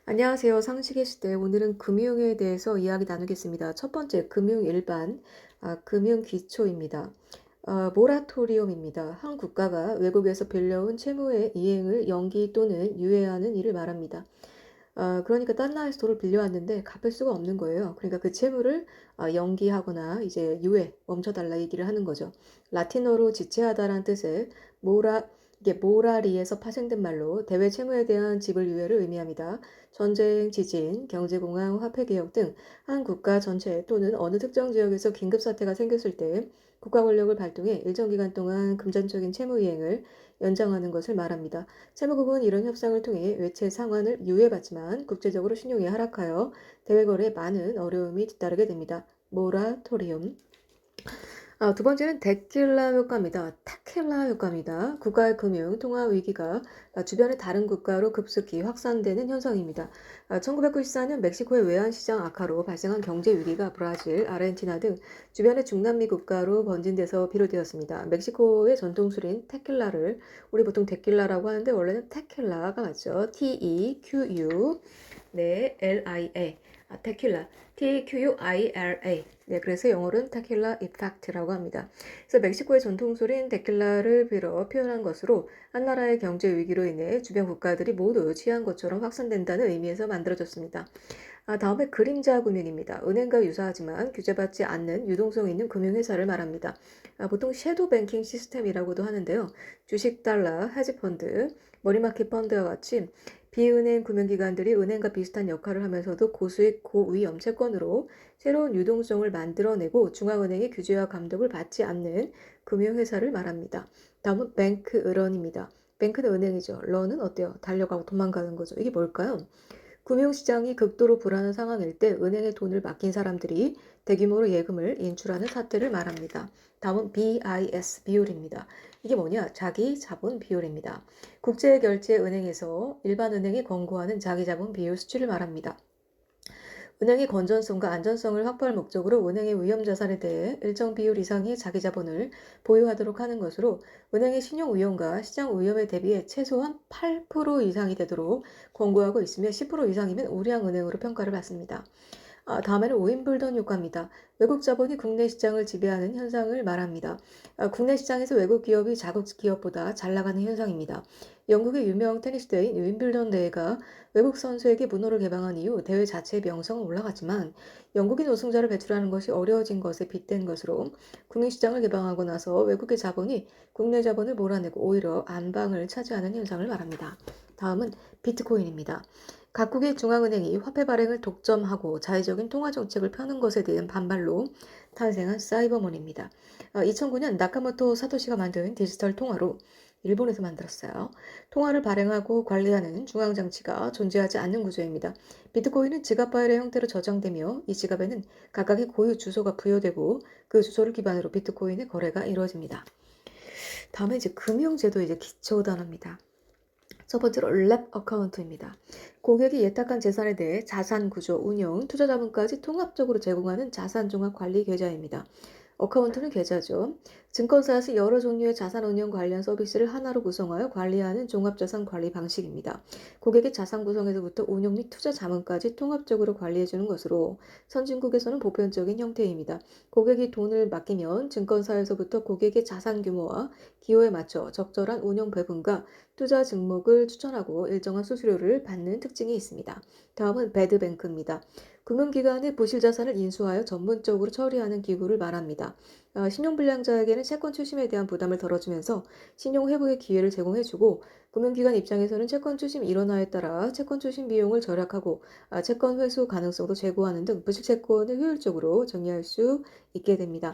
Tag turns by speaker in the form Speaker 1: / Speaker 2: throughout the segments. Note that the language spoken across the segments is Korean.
Speaker 1: 안녕하세요. 상식의 시대. 오늘은 금융에 대해서 이야기 나누겠습니다. 첫 번째, 금융 일반, 금융 기초입니다. 모라토리움입니다. 한 국가가 외국에서 빌려온 채무의 이행을 연기 또는 유예하는 일을 말합니다. 그러니까 딴 나라에서 돈을 빌려왔는데 갚을 수가 없는 거예요. 그러니까 그 채무를 연기하거나 이제 유예, 멈춰달라 얘기를 하는 거죠. 라틴어로 지체하다라는 뜻의 이게 모라리에서 파생된 말로 대외 채무에 대한 지불 유예를 의미합니다. 전쟁, 지진, 경제공황, 화폐개혁 등 한 국가 전체 또는 어느 특정 지역에서 긴급 사태가 생겼을 때 국가 권력을 발동해 일정 기간 동안 금전적인 채무 이행을 연장하는 것을 말합니다. 채무국은 이런 협상을 통해 외채 상환을 유예받지만 국제적으로 신용이 하락하여 대외 거래에 많은 어려움이 뒤따르게 됩니다. 모라토리움. 두 번째는 데킬라 효과입니다. 타킬라 효과입니다. 국가의 금융, 통화 위기가 주변의 다른 국가로 급속히 확산되는 현상입니다. 1994년 멕시코의 외환시장 악화로 발생한 경제 위기가 브라질, 아르헨티나 등 주변의 중남미 국가로 번진 데서 비롯되었습니다. 멕시코의 전통술인 테킬라를 우리 보통 데킬라라고 하는데 원래는 테킬라가 맞죠. T-E-Q-U 네, L-I-A. 테킬라. T-Q-U-I-L-A. 네, 그래서 영어로는 테킬라 이펙트라고 합니다. 그래서 멕시코의 전통술인 테킬라를 빌어 표현한 것으로 한 나라의 경제 위기로 인해 주변 국가들이 모두 취한 것처럼 확산된다는 의미에서 만들어졌습니다. 다음에 그림자 금융입니다. 은행과 유사하지만 규제받지 않는 유동성 있는 금융회사를 말합니다. 보통 섀도우 뱅킹 시스템이라고도 하는데요. 주식 달러, 헤지펀드, 머니마켓 펀드와 같이 비은행 금융기관들이 은행과 비슷한 역할을 하면서도 고수익 고위험 채권으로 새로운 유동성을 만들어내고 중앙은행의 규제와 감독을 받지 않는 금융회사를 말합니다. 다음은 뱅크런입니다. 뱅크는 은행이죠. 런은 어때요? 달려가고 도망가는 거죠. 이게 뭘까요? 금융시장이 극도로 불안한 상황일 때 은행에 돈을 맡긴 사람들이 대규모로 예금을 인출하는 사태를 말합니다. 다음은 BIS 비율입니다. 이게 뭐냐? 자기 자본 비율입니다. 국제결제은행에서 일반은행이 권고하는 자기 자본 비율 수치를 말합니다. 은행의 건전성과 안전성을 확보할 목적으로 은행의 위험자산에 대해 일정 비율 이상의 자기 자본을 보유하도록 하는 것으로 은행의 신용 위험과 시장 위험에 대비해 최소한 8% 이상이 되도록 권고하고 있으며 10% 이상이면 우량 은행으로 평가를 받습니다. 다음에는 윈블던 효과입니다. 외국 자본이 국내 시장을 지배하는 현상을 말합니다. 국내 시장에서 외국 기업이 자국 기업보다 잘 나가는 현상입니다. 영국의 유명 테니스 대회인 윈블던 대회가 외국 선수에게 문호를 개방한 이후 대회 자체의 명성은 올라갔지만 영국인 우승자를 배출하는 것이 어려워진 것에 빗댄 것으로 국내 시장을 개방하고 나서 외국의 자본이 국내 자본을 몰아내고 오히려 안방을 차지하는 현상을 말합니다. 다음은 비트코인입니다. 각국의 중앙은행이 화폐 발행을 독점하고 자의적인 통화 정책을 펴는 것에 대한 반발로 탄생한 사이버머니입니다. 2009년 나카모토 사토시가 만든 디지털 통화로 일본에서 만들었어요. 통화를 발행하고 관리하는 중앙장치가 존재하지 않는 구조입니다. 비트코인은 지갑 파일의 형태로 저장되며 이 지갑에는 각각의 고유 주소가 부여되고 그 주소를 기반으로 비트코인의 거래가 이루어집니다. 다음에 이제 금융제도 이제 기초 단어입니다. 첫 번째로 랩 어카운트입니다. 고객이 예탁한 재산에 대해 자산 구조, 운용, 투자 자문까지 통합적으로 제공하는 자산 종합 관리 계좌입니다. 어카운트는 계좌죠. 증권사에서 여러 종류의 자산 운용 관련 서비스를 하나로 구성하여 관리하는 종합자산 관리 방식입니다. 고객의 자산 구성에서부터 운용 및 투자 자문까지 통합적으로 관리해주는 것으로 선진국에서는 보편적인 형태입니다. 고객이 돈을 맡기면 증권사에서부터 고객의 자산 규모와 기호에 맞춰 적절한 운용 배분과 투자 증목을 추천하고 일정한 수수료를 받는 특징이 있습니다. 다음은 배드뱅크입니다. 금융기관의 부실자산을 인수하여 전문적으로 처리하는 기구를 말합니다. 신용불량자에게는 채권 추심에 대한 부담을 덜어주면서 신용회복의 기회를 제공해주고 금융기관 입장에서는 채권 추심 일원화에 따라 채권 추심 비용을 절약하고 채권 회수 가능성도 제고하는 등 부실채권을 효율적으로 정리할 수 있게 됩니다.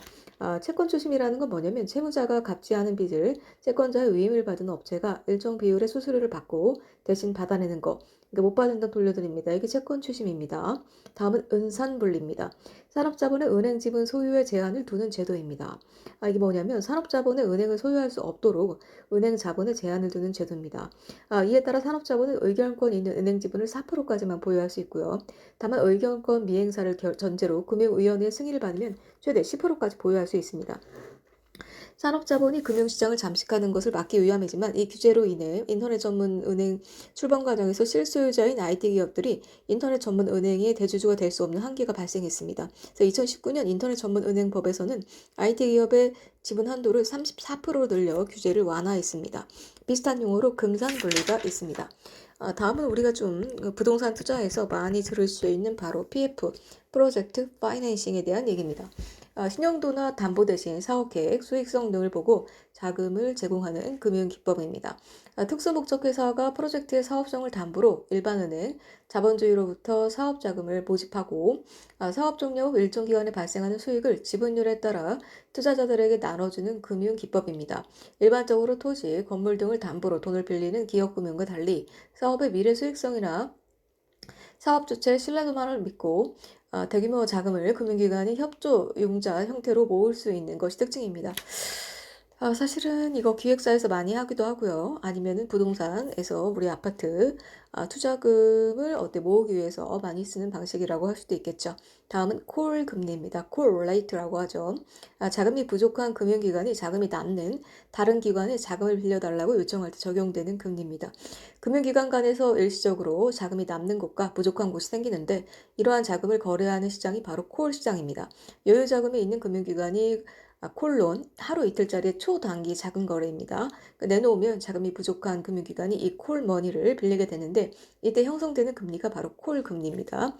Speaker 1: 채권 추심이라는 건 뭐냐면 채무자가 갚지 않은 빚을 채권자의 위임을 받은 업체가 일정 비율의 수수료를 받고 대신 받아내는 거. 그러니까 못 받은 돈 돌려드립니다. 이게 채권 추심입니다. 다음은 은산분리입니다. 산업자본의 은행 지분 소유의 제한을 두는 제도입니다. 이게 뭐냐면 산업자본의 은행을 소유할 수 없도록 은행 자본에 제한을 두는 제도입니다. 이에 따라 산업자본은 의결권 있는 은행 지분을 4%까지만 보유할 수 있고요. 다만 의결권 미행사를 전제로 금융위원회의 승인을 받으면 최대 10%까지 보유할 수 있습니다. 산업자본이 금융시장을 잠식하는 것을 막기 위함이지만 이 규제로 인해 인터넷 전문 은행 출범 과정에서 실소유자인 IT 기업들이 인터넷 전문 은행의 대주주가 될 수 없는 한계가 발생했습니다. 그래서 2019년 인터넷 전문 은행 법에서는 IT 기업의 지분 한도를 34%로 늘려 규제를 완화했습니다. 비슷한 용어로 금산분리가 있습니다. 다음은 우리가 좀 부동산 투자에서 많이 들을 수 있는 바로 PF, 프로젝트 파이낸싱에 대한 얘기입니다. 신용도나 담보 대신 사업 계획, 수익성 등을 보고 자금을 제공하는 금융기법입니다. 특수목적 회사가 프로젝트의 사업성을 담보로 일반은행, 자본주의로부터 사업 자금을 모집하고 사업 종료 후 일정 기간에 발생하는 수익을 지분율에 따라 투자자들에게 나눠주는 금융기법입니다. 일반적으로 토지, 건물 등을 담보로 돈을 빌리는 기업금융과 달리 사업의 미래 수익성이나 사업 주체의 신뢰도만을 믿고 대규모 자금을 금융기관이 협조 융자 형태로 모을 수 있는 것이 특징입니다. 사실은 이거 기획사에서 많이 하기도 하고요. 아니면은 부동산에서 우리 아파트 투자금을 모으기 위해서 많이 쓰는 방식이라고 할 수도 있겠죠. 다음은 콜 금리입니다. 콜 레이트라고 하죠. 자금이 부족한 금융기관이 자금이 남는 다른 기관에 자금을 빌려달라고 요청할 때 적용되는 금리입니다. 금융기관 간에서 일시적으로 자금이 남는 곳과 부족한 곳이 생기는데 이러한 자금을 거래하는 시장이 바로 콜 시장입니다. 여유 자금이 있는 금융기관이 콜론 하루 이틀짜리 초단기 자금 거래입니다. 내놓으면 자금이 부족한 금융기관이 이 콜머니를 빌리게 되는데 이때 형성되는 금리가 바로 콜 금리입니다.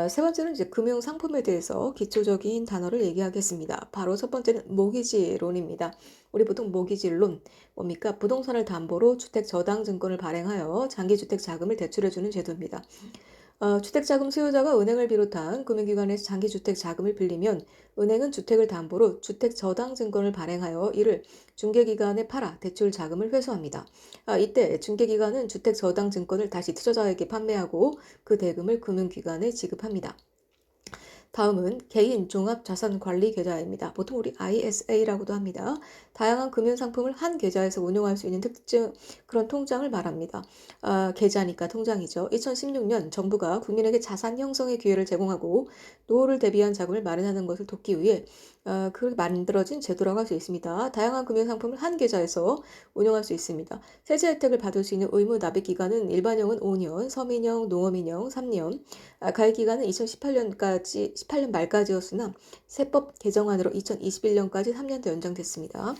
Speaker 1: 세 번째는 이제 금융 상품에 대해서 기초적인 단어를 얘기하겠습니다. 바로 첫 번째는 모기지론입니다. 우리 보통 모기지론 뭡니까? 부동산을 담보로 주택 저당 증권을 발행하여 장기주택 자금을 대출해주는 제도입니다. 주택자금 수요자가 은행을 비롯한 금융기관에서 장기주택 자금을 빌리면 은행은 주택을 담보로 주택저당증권을 발행하여 이를 중개기관에 팔아 대출 자금을 회수합니다. 이때 중개기관은 주택저당증권을 다시 투자자에게 판매하고 그 대금을 금융기관에 지급합니다. 다음은 개인 종합자산관리 계좌입니다. 보통 우리 ISA라고도 합니다. 다양한 금융상품을 한 계좌에서 운용할 수 있는 특징 그런 통장을 말합니다. 계좌니까 통장이죠. 2016년 정부가 국민에게 자산 형성의 기회를 제공하고 노후를 대비한 자금을 마련하는 것을 돕기 위해 그렇게 만들어진 제도라고 할 수 있습니다. 다양한 금융상품을 한 계좌에서 운용할 수 있습니다. 세제 혜택을 받을 수 있는 의무 납입 기간은 일반형은 5년, 서민형, 농업인형 3년, 가입 기간은 18년 말까지였으나 세법 개정안으로 2021년까지 3년 더 연장됐습니다.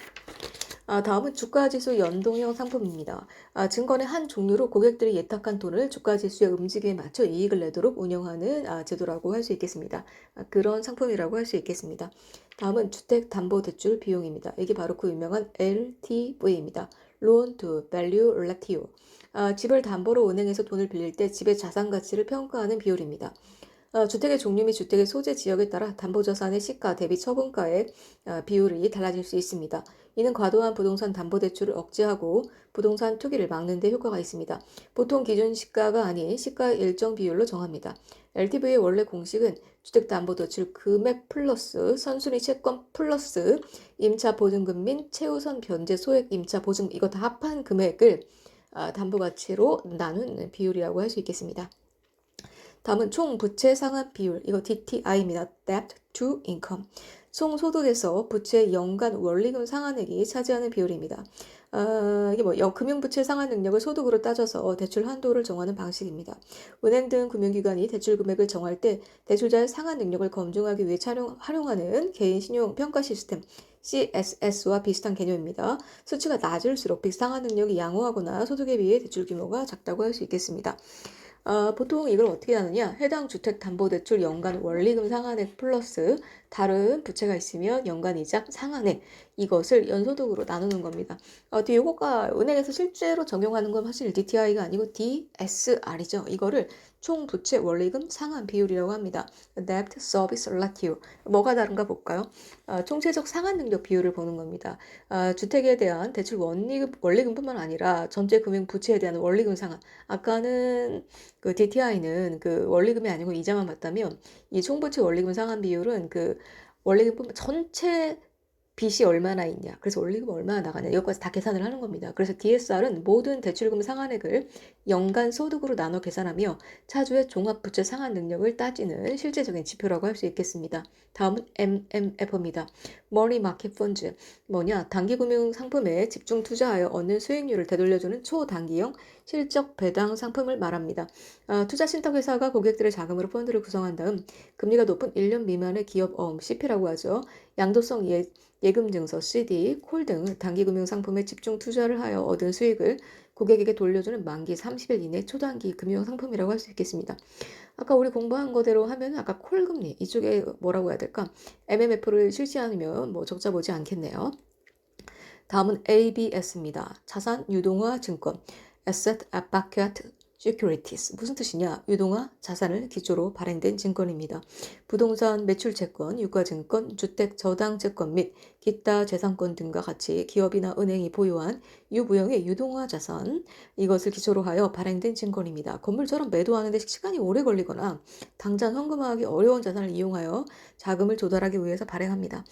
Speaker 1: 다음은 주가지수 연동형 상품입니다. 증권의 한 종류로 고객들이 예탁한 돈을 주가지수의 움직임에 맞춰 이익을 내도록 운영하는 제도라고 할 수 있겠습니다. 그런 상품이라고 할 수 있겠습니다. 다음은 주택담보대출 비용입니다. 이게 바로 그 유명한 LTV입니다. Loan to Value Ratio. 집을 담보로 은행에서 돈을 빌릴 때 집의 자산 가치를 평가하는 비율입니다. 주택의 종류 및 주택의 소재 지역에 따라 담보자산의 시가 대비 처분가의 비율이 달라질 수 있습니다. 이는 과도한 부동산 담보대출을 억제하고 부동산 투기를 막는 데 효과가 있습니다. 보통 기준 시가가 아닌 시가의 일정 비율로 정합니다. LTV의 원래 공식은 주택담보대출 금액 플러스 선순위 채권 플러스 임차 보증금 및 최우선 변제 소액 임차 보증금 이거 다 합한 금액을 담보가치로 나눈 비율이라고 할 수 있겠습니다. 다음은 총 부채 상환 비율, 이거 DTI입니다. Debt to Income. 총 소득에서 부채 연간 원리금 상환액이 차지하는 비율입니다. 이게 금융부채 상환 능력을 소득으로 따져서 대출 한도를 정하는 방식입니다. 은행 등 금융기관이 대출 금액을 정할 때 대출자의 상환 능력을 검증하기 위해 활용하는 개인 신용 평가 시스템 CSS와 비슷한 개념입니다. 수치가 낮을수록 상환 능력이 양호하거나 소득에 비해 대출 규모가 작다고 할 수 있겠습니다. 보통 이걸 어떻게 하느냐? 해당 주택담보대출 연간 원리금 상환액 플러스 다른 부채가 있으면 연간 이자 상환액 이것을 연소득으로 나누는 겁니다. 뒤에 이거가 은행에서 실제로 적용하는 건 사실 DTI가 아니고 DSR이죠. 이거를 총 부채 원리금 상환 비율이라고 합니다. Debt Service Ratio. 뭐가 다른가 볼까요? 총체적 상환 능력 비율을 보는 겁니다. 주택에 대한 대출 원리금뿐만 아니라 전체 금융 부채에 대한 원리금 상환. 아까는 그 DTI는 그 원리금이 아니고 이자만 받다면 이 총부채 원리금 상환 비율은 그 원리금뿐만 전체 빚이 얼마나 있냐, 그래서 원리금 얼마나 나가냐, 이것까지 다 계산을 하는 겁니다. 그래서 DSR은 모든 대출금 상환액을 연간 소득으로 나눠 계산하며 차주의 종합부채 상환 능력을 따지는 실제적인 지표라고 할 수 있겠습니다. 다음은 MMF입니다. Money Market Funds. 뭐냐, 단기금융 상품에 집중 투자하여 얻는 수익률을 되돌려주는 초단기형 실적 배당 상품을 말합니다. 투자 신탁회사가 고객들의 자금으로 펀드를 구성한 다음 금리가 높은 1년 미만의 기업 어음 CP라고 하죠. 양도성 예금증서 CD, 콜 등 단기금융 상품에 집중 투자를 하여 얻은 수익을 고객에게 돌려주는 만기 30일 이내 초단기 금융 상품이라고 할 수 있겠습니다. 아까 우리 공부한 거대로 하면 아까 콜금리 이쪽에 뭐라고 해야 될까? MMF를 실시하면 뭐 적자 보지 않겠네요. 다음은 ABS입니다. 자산 유동화 증권, Asset Backed Securities. 무슨 뜻이냐? 유동화 자산을 기초로 발행된 증권입니다. 부동산 매출 채권, 유가증권, 주택 저당 채권 및 기타 재산권 등과 같이 기업이나 은행이 보유한 유무형의 유동화 자산, 이것을 기초로 하여 발행된 증권입니다. 건물처럼 매도하는데 시간이 오래 걸리거나 당장 현금화하기 어려운 자산을 이용하여 자금을 조달하기 위해서 발행합니다.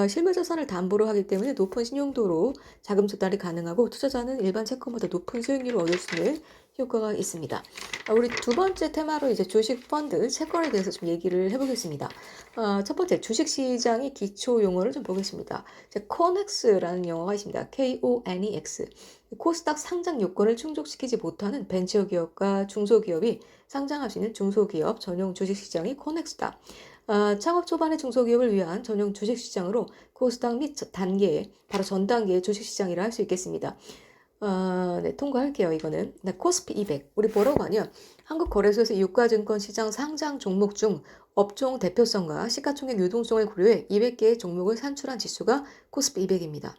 Speaker 1: 실물 자산을 담보로 하기 때문에 높은 신용도로 자금 조달이 가능하고 투자자는 일반 채권보다 높은 수익률을 얻을 수 있는 효과가 있습니다. 우리 두 번째 테마로 이제 주식 펀드 채권에 대해서 좀 얘기를 해보겠습니다. 첫 번째 주식 시장의 기초 용어를 좀 보겠습니다. 코넥스라는 영어가 있습니다. KONEX. 코스닥 상장 요건을 충족시키지 못하는 벤처 기업과 중소기업이 상장할 수 있는 중소기업 전용 주식 시장이 코넥스다. 창업 초반의 중소기업을 위한 전용 주식시장으로 코스닥 및 단계, 바로 전 단계의 주식시장이라 할 수 있겠습니다. 네, 통과할게요. 이거는. 네, 코스피 200. 우리 뭐라고 하냐? 한국거래소에서 유가증권 시장 상장 종목 중 업종 대표성과 시가총액 유동성을 고려해 200개의 종목을 산출한 지수가 코스피 200입니다.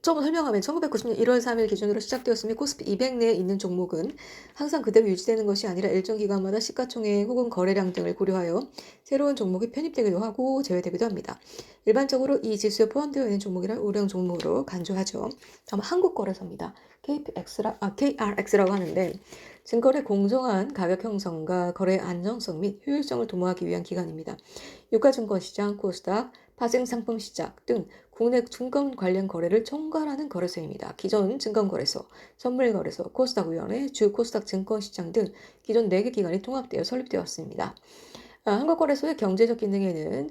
Speaker 1: 조금 설명하면 1990년 1월 3일 기준으로 시작되었으며 코스피 200 내에 있는 종목은 항상 그대로 유지되는 것이 아니라 일정 기간마다 시가총액 혹은 거래량 등을 고려하여 새로운 종목이 편입되기도 하고 제외되기도 합니다. 일반적으로 이 지수에 포함되어 있는 종목이란 우량 종목으로 간주하죠. 다음 한국거래소입니다. KRX라고 하는데 증권의 공정한 가격 형성과 거래의 안정성 및 효율성을 도모하기 위한 기관입니다. 유가증권시장, 코스닥, 파생상품시장 등 국내 증권 관련 거래를 총괄하는 거래소입니다. 기존 증권거래소, 선물거래소, 코스닥위원회, 주코스닥 증권시장 등 기존 4개 기관이 통합되어 설립되었습니다. 한국거래소의 경제적 기능에는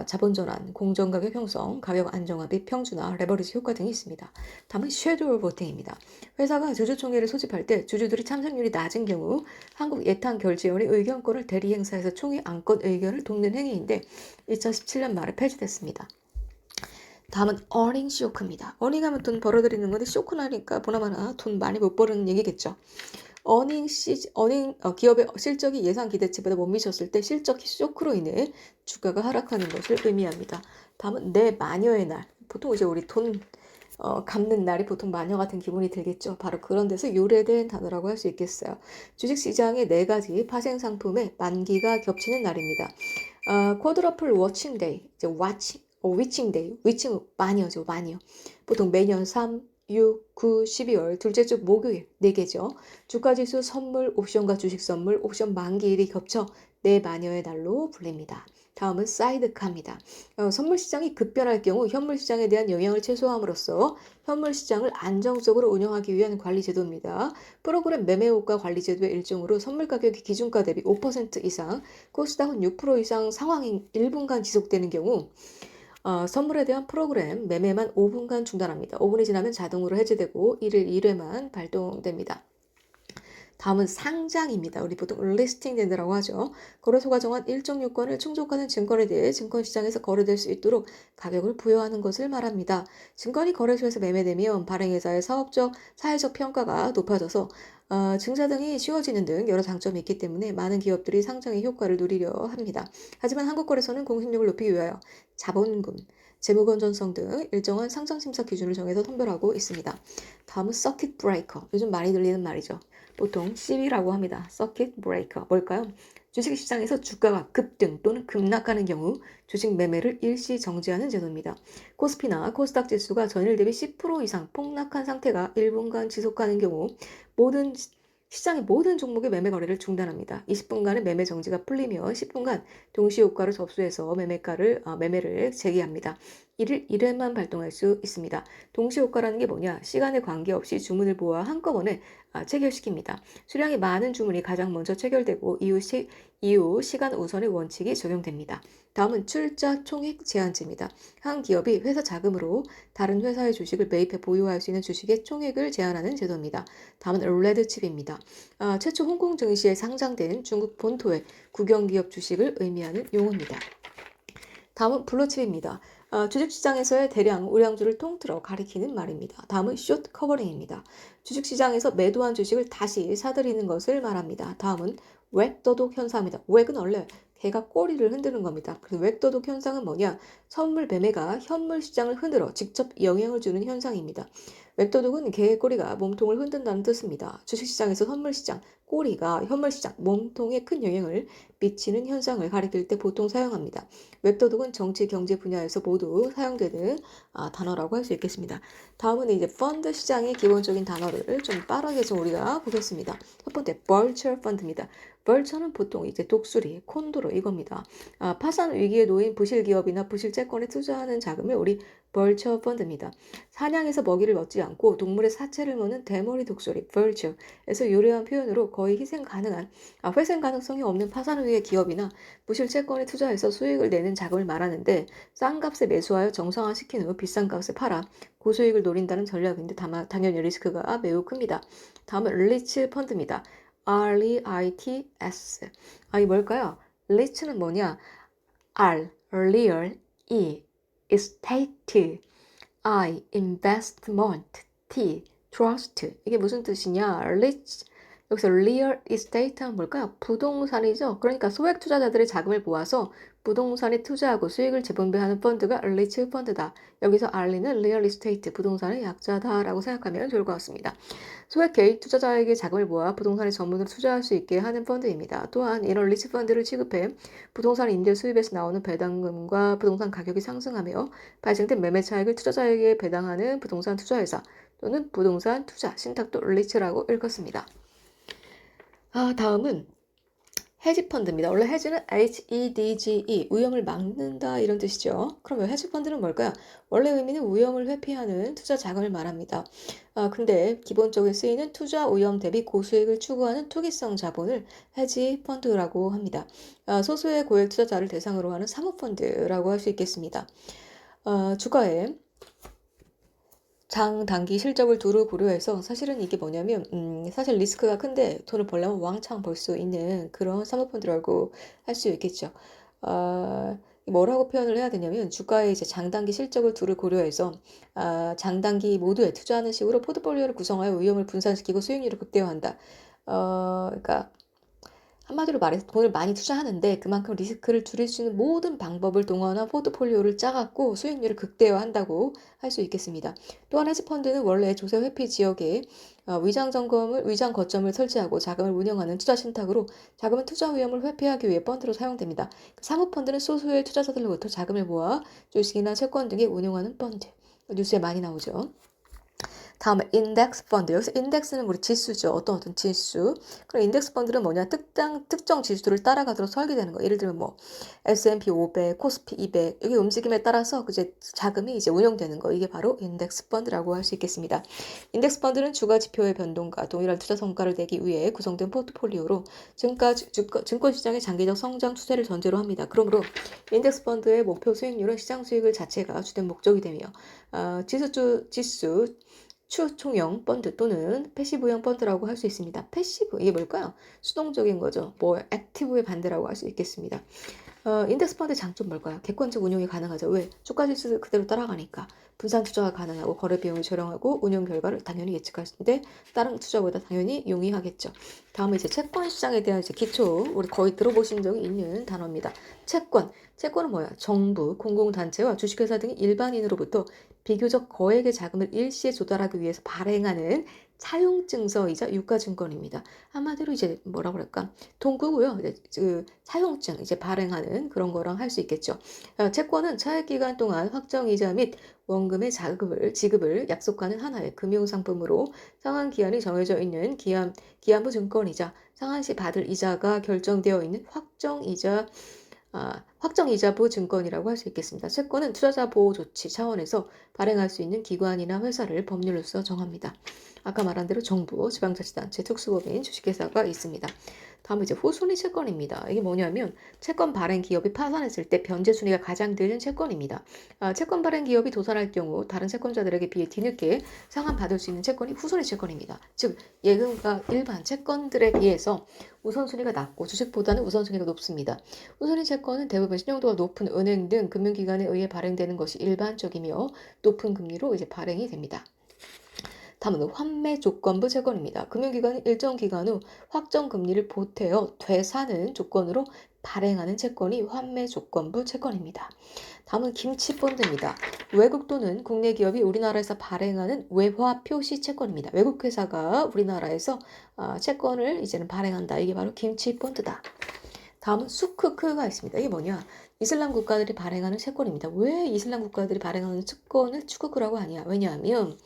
Speaker 1: 자본전환, 공정가격 형성, 가격 안정화 및 평준화, 레버리지 효과 등이 있습니다. 다음은 섀도우 보팅입니다. 회사가 주주총회를 소집할 때 주주들이 참석률이 낮은 경우 한국예탄결제원의 의견권을 대리행사해서 총회 안건 의견을 돕는 행위인데 2017년 말에 폐지됐습니다. 다음은 어닝 쇼크입니다. 어닝하면 돈 벌어들이는 건데 쇼크 나니까 보나마나 돈 많이 못 버는 얘기겠죠. 기업의 실적이 예상 기대치보다 못 미쳤을 때 실적 쇼크로 인해 주가가 하락하는 것을 의미합니다. 다음은 내 마녀의 날. 보통 이제 우리 돈 갚는 날이 보통 마녀 같은 기분이 들겠죠. 바로 그런 데서 유래된 단어라고 할 수 있겠어요. 주식시장의 4가지 파생 상품의 만기가 겹치는 날입니다. 쿼드러플 워칭 데이, 이제 위칭 데이, 위칭 마녀죠, 마녀. 보통 매년 3, 6, 9, 12월 둘째 주 목요일 4개죠. 주가지수 선물, 옵션과 주식 선물, 옵션 만기일이 겹쳐 내 마녀의 날로 불립니다. 다음은 사이드카입니다. 선물 시장이 급변할 경우 현물 시장에 대한 영향을 최소화함으로써 현물 시장을 안정적으로 운영하기 위한 관리 제도입니다. 프로그램 매매 호가 관리 제도의 일종으로 선물 가격이 기준가 대비 5% 이상, 코스닥은 6% 이상 상황이 1분간 지속되는 경우 선물에 대한 프로그램 매매만 5분간 중단합니다. 5분이 지나면 자동으로 해제되고 1일 1회만 발동됩니다. 다음은 상장입니다. 우리 보통 리스팅 된다라고 하죠. 거래소가 정한 일정 요건을 충족하는 증권에 대해 증권시장에서 거래될 수 있도록 가격을 부여하는 것을 말합니다. 증권이 거래소에서 매매되면 발행회사의 사업적, 사회적 평가가 높아져서 증자 등이 쉬워지는 등 여러 장점이 있기 때문에 많은 기업들이 상장의 효과를 누리려 합니다. 하지만 한국거래소는 공신력을 높이기 위하여 자본금, 재무 건전성 등 일정한 상장 심사 기준을 정해서 선별하고 있습니다. 다음은 서킷 브레이커. 요즘 많이 들리는 말이죠. 보통 CB라고 합니다. 서킷 브레이커. 뭘까요? 주식시장에서 주가가 급등 또는 급락하는 경우 주식 매매를 일시 정지하는 제도입니다. 코스피나 코스닥 지수가 전일 대비 10% 이상 폭락한 상태가 1분간 지속하는 경우 모든 시장의 모든 종목의 매매 거래를 중단합니다. 20분간의 매매 정지가 풀리며 10분간 동시효과를 접수해서 매매를 재개합니다. 1일만 발동할 수 있습니다. 동시효과라는 게 뭐냐? 시간에 관계없이 주문을 모아 한꺼번에 체결시킵니다. 수량이 많은 주문이 가장 먼저 체결되고 이후 시간 우선의 원칙이 적용됩니다. 다음은 출자 총액 제한제입니다. 한 기업이 회사 자금으로 다른 회사의 주식을 매입해 보유할 수 있는 주식의 총액을 제한하는 제도입니다. 다음은 레드칩입니다. 최초 홍콩 증시에 상장된 중국 본토의 국영기업 주식을 의미하는 용어입니다. 다음은 블루칩입니다. 주식시장에서의 대량 우량주를 통틀어 가리키는 말입니다. 다음은 숏 커버링입니다. 주식시장에서 매도한 주식을 다시 사들이는 것을 말합니다. 다음은 웩도독 현상입니다. 웩은 원래 개가 꼬리를 흔드는 겁니다. 그래서 웩도독 현상은 뭐냐? 선물 매매가 현물 시장을 흔들어 직접 영향을 주는 현상입니다. 웩도독은 개의 꼬리가 몸통을 흔든다는 뜻입니다. 주식시장에서 선물시장, 꼬리가 현물시장, 몸통에 큰 영향을 미치는 현상을 가리킬 때 보통 사용합니다. 웹도독은 정치, 경제 분야에서 모두 사용되는 단어라고 할 수 있겠습니다. 다음은 이제 펀드 시장의 기본적인 단어를 좀 빠르게 좀 우리가 보겠습니다. 첫 번째, 벌처 펀드입니다. 벌처는 보통 이제 독수리, 콘도로 이겁니다. 파산 위기에 놓인 부실 기업이나 부실 채권에 투자하는 자금을 우리 벌처 펀드입니다. 사냥에서 먹이를 얻지 않고 동물의 사체를 먹는 대머리 독수리, 벌처에서 유래한 표현으로 거의 회생 가능성이 없는 파산 위기의 기업이나 부실 채권에 투자해서 수익을 내는 자금을 말하는데 싼 값에 매수하여 정상화시킨 후 비싼 값에 팔아 고수익을 노린다는 전략인데 당연히 리스크가 매우 큽니다. 다음은 리츠 펀드입니다. REITS. 이 뭘까요? 리츠는 뭐냐? R, real, E, estate, I, investment, T, trust. 이게 무슨 뜻이냐? rich, 여기서 real estate는 뭘까요? 부동산이죠. 그러니까 소액 투자자들의 자금을 모아서 부동산에 투자하고 수익을 재분배하는 펀드가 rich 펀드다. 여기서 R는 real estate, 부동산의 약자다라고 생각하면 좋을 것 같습니다. 소액 개인 투자자에게 자금을 모아 부동산에 전문으로 투자할 수 있게 하는 펀드입니다. 또한 이런 리츠 펀드를 취급해 부동산 임대 수입에서 나오는 배당금과 부동산 가격이 상승하며 발생된 매매 차익을 투자자에게 배당하는 부동산 투자회사 또는 부동산 투자 신탁도 리츠라고 읽었습니다. 다음은 헤지펀드입니다. 원래 헤지는 HEDGE, 위험을 막는다 이런 뜻이죠. 그러면 헤지펀드는 뭘까요? 원래 의미는 위험을 회피하는 투자 자금을 말합니다. 근데 기본적인 쓰이는 투자 위험 대비 고수익을 추구하는 투기성 자본을 헤지펀드라고 합니다. 소수의 고액 투자자를 대상으로 하는 사모펀드라고 할 수 있겠습니다. 주가에 장단기 실적을 두루 고려해서 사실은 이게 뭐냐면 사실 리스크가 큰데 돈을 벌려면 왕창 벌 수 있는 그런 사모펀드라고 할 수 있겠죠. 뭐라고 표현을 해야 되냐면 주가의 이제 장단기 실적을 두루 고려해서 장단기 모두에 투자하는 식으로 포트폴리오를 구성하여 위험을 분산시키고 수익률을 극대화한다. 그러니까 한마디로 말해서 돈을 많이 투자하는데 그만큼 리스크를 줄일 수 있는 모든 방법을 동원한 포트폴리오를 짜갖고 수익률을 극대화한다고 할 수 있겠습니다. 또한 헤지펀드는 원래 조세 회피 지역에 위장 거점을 설치하고 자금을 운영하는 투자 신탁으로 자금은 투자 위험을 회피하기 위해 펀드로 사용됩니다. 사모펀드는 소수의 투자자들로부터 자금을 모아 주식이나 채권 등에 운용하는 펀드. 뉴스에 많이 나오죠. 다음에 인덱스 펀드. 여기서 인덱스는 우리 지수죠. 어떤 지수. 그럼 인덱스 펀드는 뭐냐? 특정 지수를 따라가도록 설계되는 거. 예를 들면 뭐 S&P 500, 코스피 200 여기 움직임에 따라서 이제 자금이 이제 운영되는 거. 이게 바로 인덱스 펀드라고 할 수 있겠습니다. 인덱스 펀드는 주가 지표의 변동과 동일한 투자 성과를 내기 위해 구성된 포트폴리오로 증권 시장의 장기적 성장 추세를 전제로 합니다. 그러므로 인덱스 펀드의 목표 수익률은 시장 수익을 자체가 주된 목적이 되며 지수 추총형 펀드 또는 패시브형 펀드라고 할 수 있습니다. 패시브, 이게 뭘까요? 수동적인 거죠. 액티브의 반대라고 할 수 있겠습니다. 인덱스 펀드의 장점 뭘까요? 객관적 운용이 가능하죠. 왜? 주가 지수 그대로 따라가니까. 분산 투자가 가능하고 거래 비용이 저렴하고 운용 결과를 당연히 예측할 수 있는데 다른 투자보다 당연히 용이하겠죠. 다음에 이제 채권 시장에 대한 이제 기초 우리 거의 들어보신 적이 있는 단어입니다. 채권은 뭐야? 정부, 공공단체와 주식회사 등 일반인으로부터 비교적 거액의 자금을 일시에 조달하기 위해서 발행하는 사용증서이자 유가증권입니다. 한마디로 이제 뭐라 그럴까? 돈구고요. 이제 그 사용증 이제 발행하는 그런 거랑 할 수 있겠죠. 채권은 차액 기간 동안 확정이자 및 원금의 지급을 약속하는 하나의 금융상품으로 상환 기한이 정해져 있는 기한부 증권이자 상환 시 받을 이자가 결정되어 있는 확정이자부 증권이라고 할 수 있겠습니다. 채권은 투자자 보호 조치 차원에서 발행할 수 있는 기관이나 회사를 법률로서 정합니다. 아까 말한 대로 정부, 지방자치단체, 특수법인, 주식회사가 있습니다. 다음은 이제 후순위 채권입니다. 이게 뭐냐면 채권 발행 기업이 파산했을 때 변제 순위가 가장 늦은 채권입니다. 채권 발행 기업이 도산할 경우 다른 채권자들에게 비해 뒤늦게 상환받을 수 있는 채권이 후순위 채권입니다. 즉 예금과 일반 채권들에 비해서 우선순위가 낮고 주식보다는 우선순위가 높습니다. 후순위 채권은 대부분 신용도가 높은 은행 등 금융기관에 의해 발행되는 것이 일반적이며 높은 금리로 이제 발행이 됩니다. 다음은 환매 조건부 채권입니다. 금융기관이 일정 기간 후 확정 금리를 보태어 되사는 조건으로 발행하는 채권이 환매 조건부 채권입니다. 다음은 김치본드입니다. 외국 또는 국내 기업이 우리나라에서 발행하는 외화 표시 채권입니다. 외국 회사가 우리나라에서 채권을 이제는 발행한다. 이게 바로 김치본드다. 다음은 수크크가 있습니다. 이게 뭐냐? 이슬람 국가들이 발행하는 채권입니다. 왜 이슬람 국가들이 발행하는 채권을 수크크라고 하냐? 왜냐하면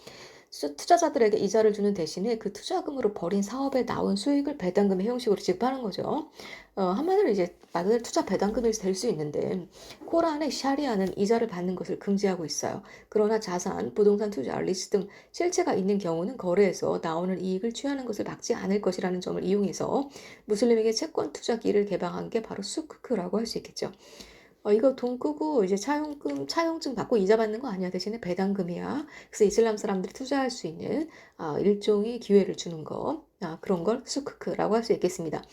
Speaker 1: 투자자들에게 이자를 주는 대신에 그 투자금으로 벌인 사업에 나온 수익을 배당금의 형식으로 지급하는 거죠. 한마디로 이제 말 그대로 투자 배당금이 될 수 있는데 코란의 샤리아는 이자를 받는 것을 금지하고 있어요. 그러나 자산, 부동산 투자, 리스 등 실체가 있는 경우는 거래에서 나오는 이익을 취하는 것을 막지 않을 것이라는 점을 이용해서 무슬림에게 채권 투자기를 개방한 게 바로 수크크라고 할 수 있겠죠. 이거 돈 끄고 이제 차용증 받고 이자 받는 거 아니야. 대신에 배당금이야. 그래서 이슬람 사람들이 투자할 수 있는 일종의 기회를 주는 거. 그런 걸 수크크라고 할 수 있겠습니다.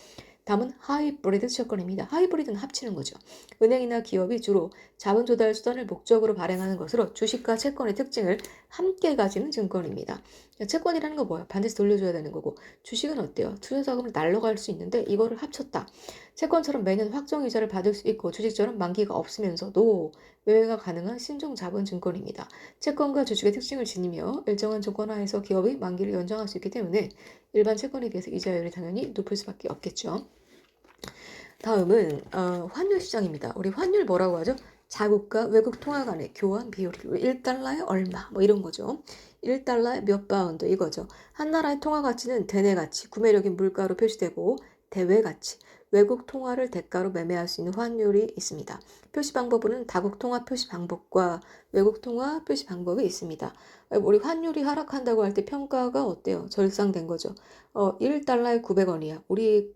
Speaker 1: 다음은 하이브리드 채권입니다. 하이브리드는 합치는 거죠. 은행이나 기업이 주로 자본 조달 수단을 목적으로 발행하는 것으로 주식과 채권의 특징을 함께 가지는 증권입니다. 채권이라는 거 뭐야? 반드시 돌려줘야 되는 거고 주식은 어때요? 투자 자금을 날려갈 수 있는데 이거를 합쳤다. 채권처럼 매년 확정 이자를 받을 수 있고 주식처럼 만기가 없으면서도 매매가 가능한 신종 자본 증권입니다. 채권과 주식의 특징을 지니며 일정한 조건 하에서 기업의 만기를 연장할 수 있기 때문에 일반 채권에 비해서 이자율이 당연히 높을 수밖에 없겠죠. 다음은 환율 시장입니다. 우리 환율 뭐라고 하죠? 자국과 외국 통화 간의 교환 비율, 1달러에 얼마 뭐 이런 거죠. 1달러에 몇 파운드 이거죠. 한 나라의 통화 가치는 대내 가치, 구매력인 물가로 표시되고 대외 가치, 외국 통화를 대가로 매매할 수 있는 환율이 있습니다. 표시 방법은 다국 통화 표시 방법과 외국 통화 표시 방법이 있습니다. 우리 환율이 하락한다고 할 때 평가가 어때요? 절상된 거죠. 1달러에 900원이야. 우리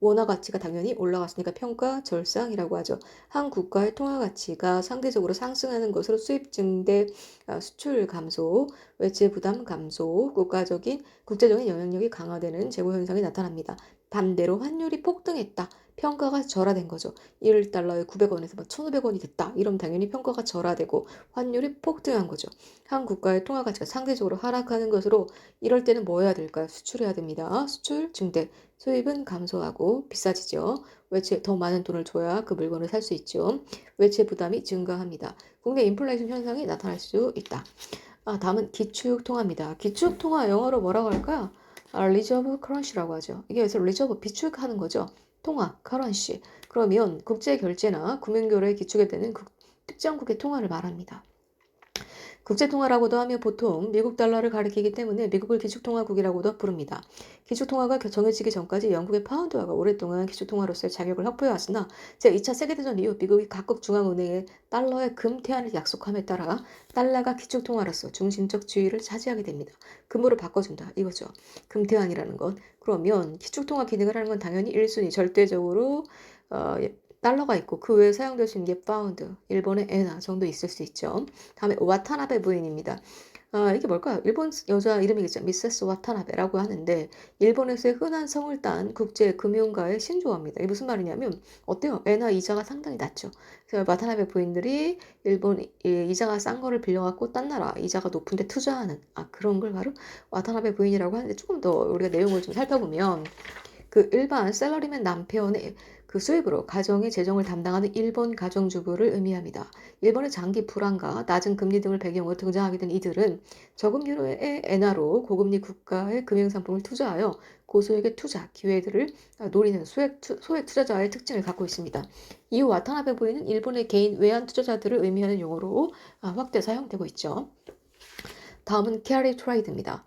Speaker 1: 원화 가치가 당연히 올라갔으니까 평가 절상이라고 하죠. 한 국가의 통화 가치가 상대적으로 상승하는 것으로 수입 증대, 수출 감소, 외채 부담 감소, 국제적인 영향력이 강화되는 재고 현상이 나타납니다. 반대로 환율이 폭등했다. 평가가 절하된 거죠. 1달러에 900원에서 1,500원이 됐다. 이러면 당연히 평가가 절하되고 환율이 폭등한 거죠. 한 국가의 통화 가치가 상대적으로 하락하는 것으로 이럴 때는 뭐 해야 될까요? 수출해야 됩니다. 수출 증대. 수입은 감소하고 비싸지죠. 더 많은 돈을 줘야 그 물건을 살 수 있죠. 외채 부담이 증가합니다. 국내 인플레이션 현상이 나타날 수 있다. 다음은 기축통화입니다. 기축통화 영어로 뭐라고 할까요? 리저브 커런시라고 하죠. 이게 그래서 리저브 비축하는 거죠. 통화, 커런시. 그러면 국제 결제나 금융교류에 기축이 되는 특정국의 통화를 말합니다. 국제통화라고도 하며 보통 미국 달러를 가리키기 때문에 미국을 기축통화국이라고도 부릅니다. 기축통화가 정해지기 전까지 영국의 파운드화가 오랫동안 기축통화로서의 자격을 확보해왔으나 제2차 세계대전 이후 미국이 각국 중앙은행에 달러의 금태환을 약속함에 따라 달러가 기축통화로서 중심적 지위를 차지하게 됩니다. 금으로 바꿔준다 이거죠. 금태환이라는 것. 그러면 기축통화 기능을 하는 건 당연히 1순위 절대적으로 달러가 있고 그 외에 사용될 수 있는 게 파운드, 일본의 엔화 정도 있을 수 있죠. 다음에 와타나베 부인입니다. 이게 뭘까요? 일본 여자 이름이겠죠. 미세스 와타나베라고 하는데 일본에서의 흔한 성을 딴 국제 금융가의 신조어입니다. 이게 무슨 말이냐면 어때요? 엔화 이자가 상당히 낮죠. 그래서 와타나베 부인들이 일본 이자가 싼 거를 빌려갖고 딴 나라 이자가 높은데 투자하는 그런 걸 바로 와타나베 부인이라고 하는데 조금 더 우리가 내용을 좀 살펴보면 그 일반 샐러리맨 남편의 그 수입으로 가정의 재정을 담당하는 일본 가정주부를 의미합니다. 일본의 장기 불안과 낮은 금리 등을 배경으로 등장하게 된 이들은 저금 유로의 엔화로 고금리 국가의 금융상품을 투자하여 고소액의 투자 기회들을 노리는 소액 투자자의 특징을 갖고 있습니다. 이후 와타나베 부인은 일본의 개인 외환 투자자들을 의미하는 용어로 확대 사용되고 있죠. 다음은 캐리 트레이드입니다.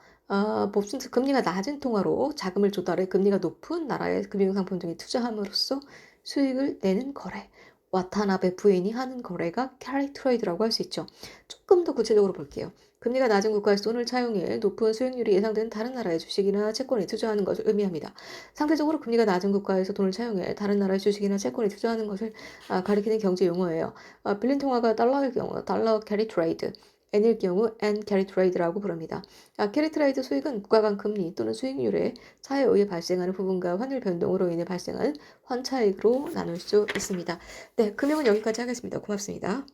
Speaker 1: 봅슨 금리가 낮은 통화로 자금을 조달해 금리가 높은 나라의 금융상품 등에 투자함으로써 수익을 내는 거래. 와타나베 부인이 하는 거래가 캐리 트레이드라고 할 수 있죠. 조금 더 구체적으로 볼게요. 금리가 낮은 국가에서 돈을 차용해 높은 수익률이 예상되는 다른 나라의 주식이나 채권에 투자하는 것을 의미합니다. 상대적으로 금리가 낮은 국가에서 돈을 차용해 다른 나라의 주식이나 채권에 투자하는 것을 가리키는 경제 용어예요. 빌린 통화가 달러의 경우 달러 캐리 트레이드, N일 경우 N 캐리 트레이드라고 부릅니다. 캐리 트레이드 수익은 국가 간 금리 또는 수익률에 차에 의해 발생하는 부분과 환율 변동으로 인해 발생하는 환차익으로 나눌 수 있습니다. 네, 금융은 여기까지 하겠습니다. 고맙습니다.